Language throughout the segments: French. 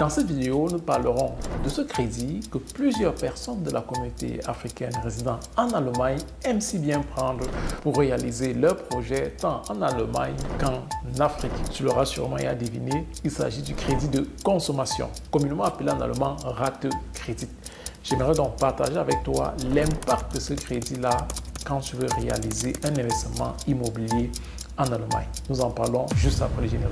Dans cette vidéo, nous parlerons de ce crédit que plusieurs personnes de la communauté africaine résidant en Allemagne aiment si bien prendre pour réaliser leurs projets tant en Allemagne qu'en Afrique. Tu l'auras sûrement à deviner, il s'agit du crédit de consommation, communément appelé en allemand Ratekredit. J'aimerais donc partager avec toi l'impact de ce crédit-là quand tu veux réaliser un investissement immobilier en Allemagne. Nous en parlons juste après le générique.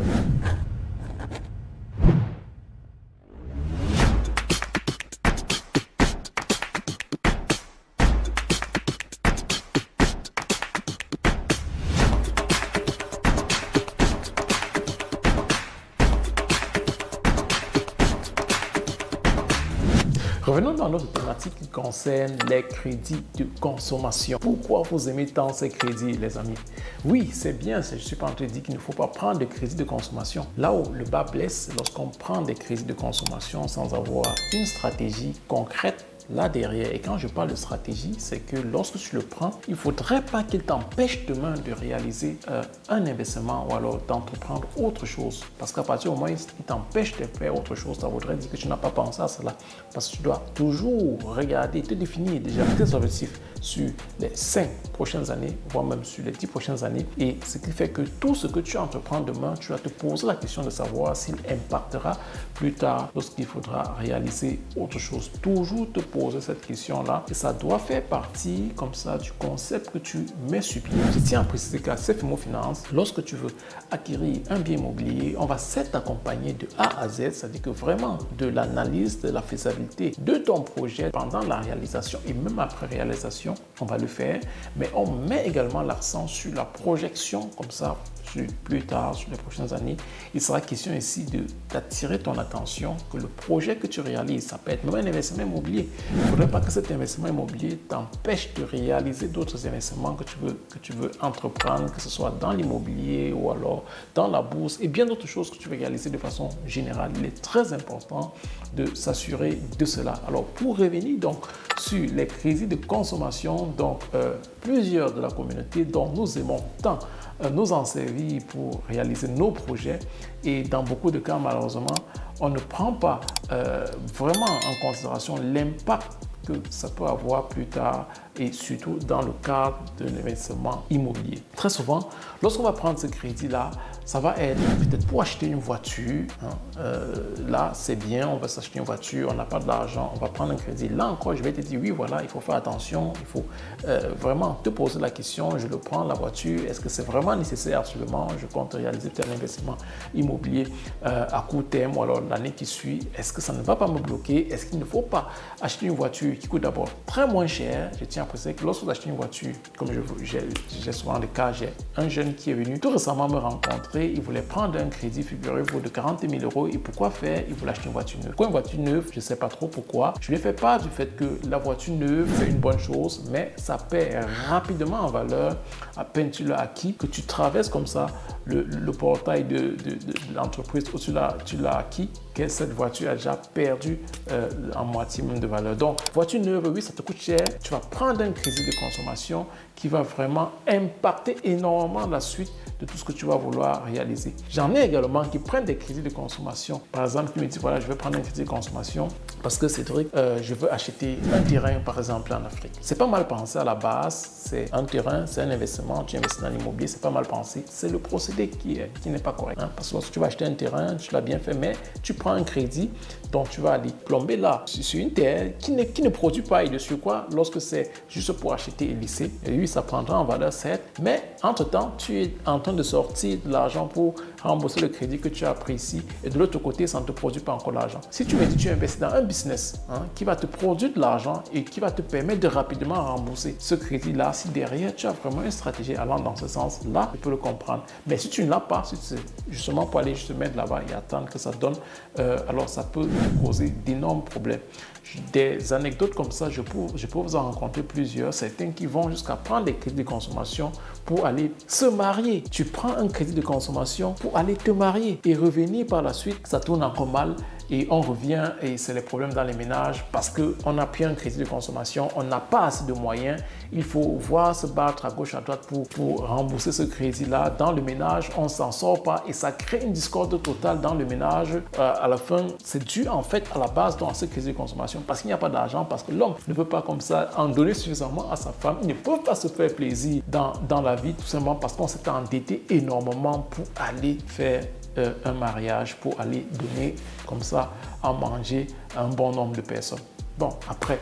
Revenons dans notre thématique qui concerne les crédits de consommation. Pourquoi vous aimez tant ces crédits, les amis? Oui, c'est bien, je ne suis pas en train de dire qu'il ne faut pas prendre de crédits de consommation. Là où le bas blesse, c'est lorsqu'on prend des crédits de consommation sans avoir une stratégie concrète là derrière. Et quand je parle de stratégie, c'est que lorsque tu le prends, il ne faudrait pas qu'il t'empêche demain de réaliser un investissement ou alors d'entreprendre autre chose. Parce qu'à partir du moment où il t'empêche de faire autre chose, ça voudrait dire que tu n'as pas pensé à cela. Parce que tu dois toujours regarder, te définir déjà tes objectifs sur les 5 prochaines années, voire même sur les 10 prochaines années. Et ce qui fait que tout ce que tu entreprends demain, tu vas te poser la question de savoir s'il impactera plus tard lorsqu'il faudra réaliser autre chose. Toujours te poser cette question-là et ça doit faire partie comme ça du concept que tu mets sur pied. Je tiens à préciser qu'à CFMO Finance, lorsque tu veux acquérir un bien immobilier, on va t'accompagner de A à Z, c'est-à-dire que vraiment de l'analyse de la faisabilité de ton projet pendant la réalisation et même après réalisation, on va le faire, mais on met également l'accent sur la projection comme ça plus tard, sur les prochaines années. Il sera question ici d'attirer ton attention que le projet que tu réalises, ça peut être même un investissement immobilier. Il ne faudrait pas que cet investissement immobilier t'empêche de réaliser d'autres investissements que tu veux entreprendre, que ce soit dans l'immobilier ou alors dans la bourse et bien d'autres choses que tu veux réaliser de façon générale. Il est très important de s'assurer de cela. Alors, pour revenir donc sur les crédits de consommation, donc plusieurs de la communauté dont nous aimons tant nous en servir pour réaliser nos projets et dans beaucoup de cas, malheureusement, on ne prend pas vraiment en considération l'impact que ça peut avoir plus tard et surtout dans le cadre de l'investissement immobilier. Très souvent, lorsqu'on va prendre ce crédit-là, ça va être peut-être pour acheter une voiture. Là, c'est bien, on va s'acheter une voiture, on n'a pas de l'argent, on va prendre un crédit. Là encore, je vais te dire, oui, voilà, il faut faire attention, il faut vraiment te poser la question, je le prends, la voiture, est-ce que c'est vraiment nécessaire absolument? Je compte réaliser tel investissement immobilier à court terme ou alors l'année qui suit. Est-ce que ça ne va pas me bloquer? Est-ce qu'il ne faut pas acheter une voiture qui coûte d'abord très moins cher? Je tiens à préciser que lorsque vous achetez une voiture, comme j'ai souvent le cas, j'ai un jeune qui est venu tout récemment me rencontrer. Il voulait prendre un crédit, figurez-vous, de 40 000 €. Et pourquoi faire? Il voulait acheter une voiture neuve. Pourquoi une voiture neuve? Je ne sais pas trop pourquoi. Je lui ai fait part du fait que la voiture neuve, c'est une bonne chose, mais ça perd rapidement en valeur à peine tu l'as acquis, que tu traverses comme ça le portail de l'entreprise où tu l'as acquis, que cette voiture a déjà perdu en moitié même de valeur. Donc, voiture neuve, oui, ça te coûte cher. Tu vas prendre un crédit de consommation qui va vraiment impacter énormément la suite de tout ce que tu vas vouloir réaliser. J'en ai également qui prennent des crédits de consommation. Par exemple, qui me disent, voilà, je vais prendre un crédit de consommation parce que Cédric, je veux acheter un terrain, par exemple, en Afrique. C'est pas mal pensé à la base. C'est un terrain, c'est un investissement. Tu investis dans l'immobilier, c'est pas mal pensé. C'est le procédé qui n'est pas correct. Parce que lorsque tu vas acheter un terrain, tu l'as bien fait, mais tu prends un crédit, donc tu vas aller plomber là sur une terre qui ne produit pas et de sur quoi, lorsque c'est juste pour acheter et lisser, et oui, ça prendra en valeur certes, mais entre-temps, tu es en train de sortir de l'argent pour rembourser le crédit que tu as pris ici et de l'autre côté, ça ne te produit pas encore l'argent. Si tu me dis que tu investis dans un business qui va te produire de l'argent et qui va te permettre de rapidement rembourser ce crédit-là, si derrière tu as vraiment une stratégie allant dans ce sens, là, tu peux le comprendre. Mais si tu ne l'as pas, si c'est justement pour aller juste te mettre là-bas et attendre que ça donne, alors ça peut te causer d'énormes problèmes. Des anecdotes comme ça, je peux vous en rencontrer plusieurs. Certains qui vont jusqu'à prendre des crédits de consommation pour aller se marier. Tu prends un crédit de consommation pour aller te marier et revenir par la suite, ça tourne encore mal et on revient et c'est les problèmes dans les ménages parce qu'on a pris un crédit de consommation, on n'a pas assez de moyens. Il faut voir se battre à gauche, à droite pour rembourser ce crédit-là. Dans le ménage, on ne s'en sort pas et ça crée une discorde totale dans le ménage. À la fin, c'est dû en fait à la base dans ce crédit de consommation parce qu'il n'y a pas d'argent, parce que l'homme ne peut pas comme ça en donner suffisamment à sa femme. Ils ne peuvent pas se faire plaisir dans la vie tout simplement parce qu'on s'est endetté énormément pour aller faire un mariage, pour aller donner comme ça à manger à un bon nombre de personnes. Bon, après,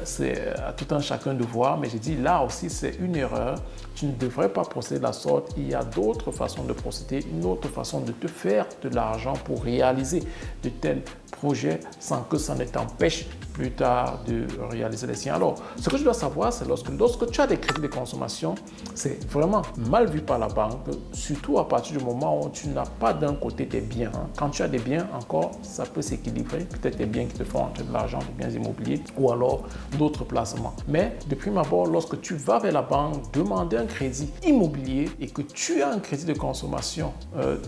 c'est à tout un chacun de voir, mais j'ai dit là aussi, c'est une erreur. Tu ne devrais pas procéder de la sorte. Il y a d'autres façons de procéder, une autre façon de te faire de l'argent pour réaliser de tels projets sans que ça ne t'empêche plus tard de réaliser les siens. Alors, ce que je dois savoir, c'est lorsque tu as des crédits de consommation, c'est vraiment mal vu par la banque, surtout à partir du moment où tu n'as pas d'un côté tes biens. Quand tu as des biens, encore, ça peut s'équilibrer. Peut-être des biens qui te font entrer de l'argent, des biens immobiliers ou alors d'autres placements. Mais de prime abord, lorsque tu vas vers la banque demander un crédit immobilier et que tu as un crédit de consommation,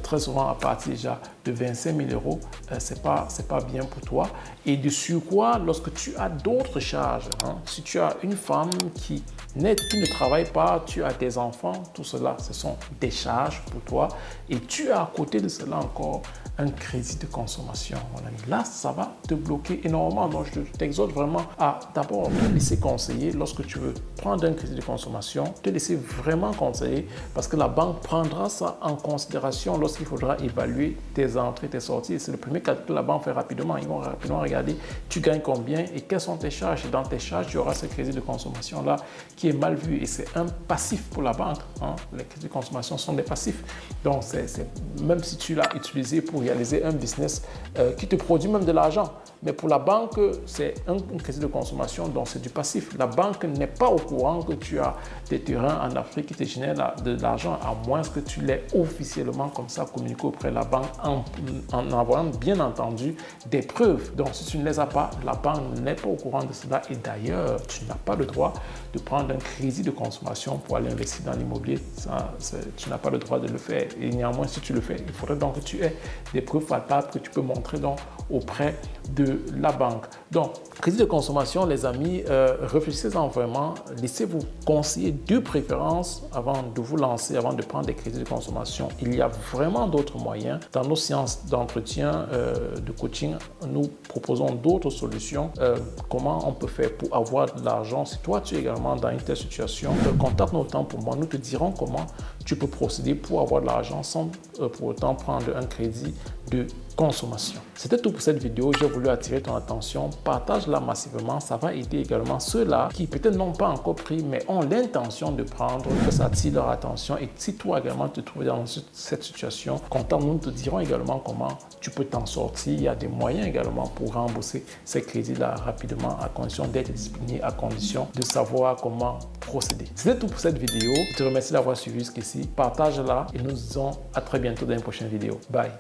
très souvent à partir déjà de 25 000 euros, c'est pas bien pour toi. Et de surcroît, lorsque tu as d'autres charges, si tu as une femme qui ne travaille pas, tu as des enfants, tout cela, ce sont des charges pour toi. Et tu as à côté de cela encore un crédit de consommation. Là, ça va te bloquer énormément. Donc, je t'exhorte vraiment à d'abord te laisser conseiller lorsque tu veux prendre un crédit de consommation, te laisser vraiment conseiller parce que la banque prendra ça en considération lorsqu'il faudra évaluer tes entrées, tes sorties. C'est le premier calcul que la banque fait rapidement. Ils vont rapidement regarder tu gagnes combien et quelles sont tes charges. Et dans tes charges, tu auras ce crédit de consommation-là qui est mal vu et c'est un passif pour la banque. Les crédits de consommation sont des passifs. Donc, même si tu l'as utilisé pour réaliser un business qui te produit même de l'argent. Mais pour la banque, c'est un crédit de consommation, donc c'est du passif. La banque n'est pas au courant que tu as des terrains en Afrique qui te génèrent de l'argent, à moins que tu l'aies officiellement comme ça communiqué auprès de la banque en envoyant bien entendu des preuves. Donc si tu ne les as pas, la banque n'est pas au courant de cela et d'ailleurs, tu n'as pas le droit de prendre un crédit de consommation pour aller investir dans l'immobilier. Tu n'as pas le droit de le faire et néanmoins si tu le fais, il faudrait donc que tu aies des preuves palpables que tu peux montrer donc auprès de la banque. Donc, crédit de consommation, les amis, réfléchissez-en vraiment. Laissez-vous conseiller de préférence avant de vous lancer, avant de prendre des crédits de consommation. Il y a vraiment d'autres moyens. Dans nos séances d'entretien, de coaching, nous proposons d'autres solutions. Comment on peut faire pour avoir de l'argent. Si toi, tu es également dans une telle situation, contacte-nous autant pour moi. Nous te dirons comment tu peux procéder pour avoir de l'argent sans pour autant prendre un crédit de consommation. C'était tout pour cette vidéo. J'ai voulu attirer ton attention. Partage-la massivement. Ça va aider également ceux-là qui peut-être n'ont pas encore pris mais ont l'intention de prendre, que ça attire leur attention. Et si toi également te trouves dans cette situation, contacte-nous, nous te dirons également comment tu peux t'en sortir. Il y a des moyens également pour rembourser ces crédits-là rapidement à condition d'être discipliné, à condition de savoir comment procéder. C'était tout pour cette vidéo. Je te remercie d'avoir suivi jusqu'ici. Partage-la et nous nous disons à très bientôt dans une prochaine vidéo. Bye.